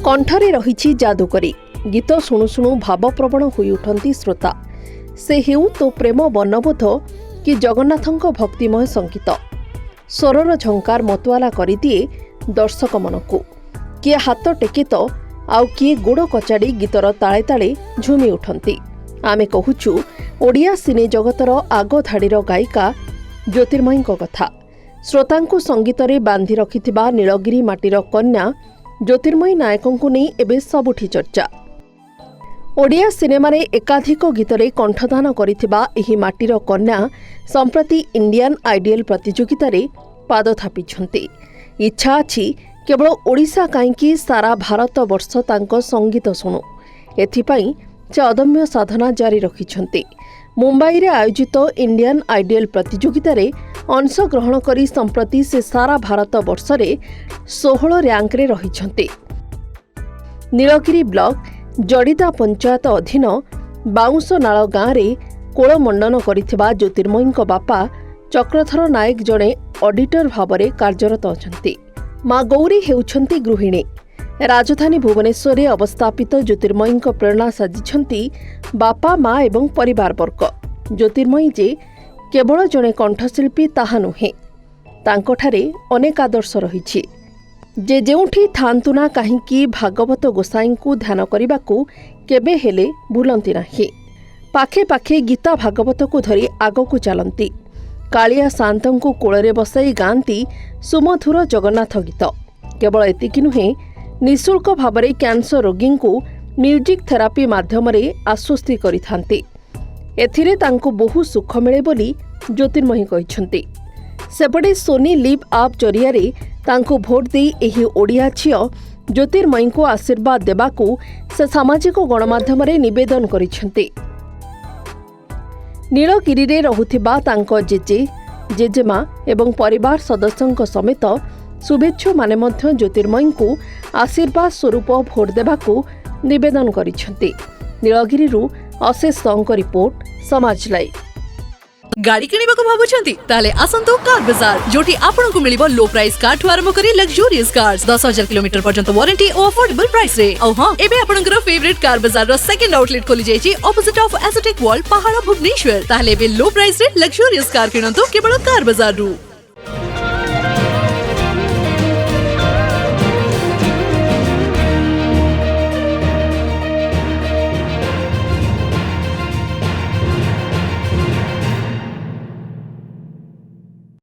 कंठरे रही जादूकरी गीत शुणु शुणु भावप्रवण होई उठंती श्रोता। से हेउ तो प्रेम वर्णबोध कि जगन्नाथଙ୍କ भक्तिमय संगीत स्वरर झंकार मतवाला करिदिए दर्शक मनकु। किए हाथ टेके तो आउ किए गोड़ कचाड़ी गीतर ताले ताले झुमी उठंती। आमे कहूचु ओडिया सिने जगतर आग धाड़ीर गायिका ज्योतिर्मयीଙ୍କ कथा। श्रोतांकु संगीतरे बांधि रखिथिबा नीलगिरी माटीर कन्या ज्योतिर्मयी नायकंकु नहीं एबे सबुठी चर्चा। ओडिया सिनेमारे एकाधिक गीतरे कंठदान करिथिबा एही माटीर कन्या संप्रति इंडियन आइडियल प्रतियोगितारे पाद थापिछंती। इच्छा अछि केवल ओडिशा काईकि सारा भारत वर्ष तांको संगीत शुणु। एथिपाई से अदम्य साधना जारी रखिछंती। मुंबई रे आयोजित इंडियन आइडियल प्रतियोगितारे अंश ग्रहण करी संप्रति से सारा भारत वर्ष रे 16 रैंक रे रहिछंती। नीलगिरी ब्लॉक जड़ीदा पंचायत अधीन बाउंसनाल गाँव में कोलमंडन करिथिबा ज्योतिर्मयीଙ୍କ बापा चक्रधर नायक जड़े ऑडिटर भावरे कार्यरत अछंती। माँ गौरी हेउछंती गृहिणी। राजधानी भुवनेश्वर अवस्थापित ज्योतिर्मयीଙ୍କ प्रेरणा साजिछंती बापा माँ एवं परिवार वर्ग। ज्योतिर्मयी जे केवल जड़े कंठशिल्पी ताहा नुहे, तांकोठारे अनेक आदर्श रहिछि। जे जेउठी थांतु ना काहींकि भागवत गोसाई को ध्यान करने केबे हेले भूलंती नाही। पाखे पाखे गीता भागवत को धरी आगकू चलती। कालिया शांतंकु कोଳରେ बसाई गांती सुमधुर जगन्नाथ गीत। केवल एतिकी नुहे, निःशुल्क भावरे कैंसर रोगी को म्यूजिक थेरापी माध्यम आश्वस्ति करिथांती। एथिरे तांकु बहु सुख मिले बोली ज्योतिर्मयी कहिछंती। सेपटे सोनी लिव आप जरिया तांकु भोट दे एही ओडिया झियो ज्योतिर्मयी को आशीर्वाद देबाकू से सामाजिक गणमाध्यम निवेदन करिछंती। नीलगिरी रे रहुथिबा तांको जेजे जेजेमा एवं परिवार सदस्यଙ୍କ समेत शुभेच्छु माने मध्य ज्योतिर्मयी को आशीर्वाद स्वरूप भोट देबाकू निवेदन करिछंती। नीलगिरी अशेष सौंक रिपोर्ट समाज लाइव। गाड़ी किनिबाको भाबुछंती ताले आसंतो कार बाजार जोटी आपनको मिलिबो लो प्राइस कार ठु आरंभ करी लग्जरियस कार्स 10,000 किलोमीटर पर्यंत वारंटी और अफोर्डेबल प्राइस रे। औ हां एबे आपनकर फेवरेट कार बाजार रो सेकंड आउटलेट खोली जायछि ऑपोजिट ऑफ एसोटेक वॉल पहाड़ भुवनेश्वर। ताले एबे लो प्राइस रे लग्जरियस कार किनंतो केवल कार बाजार रु।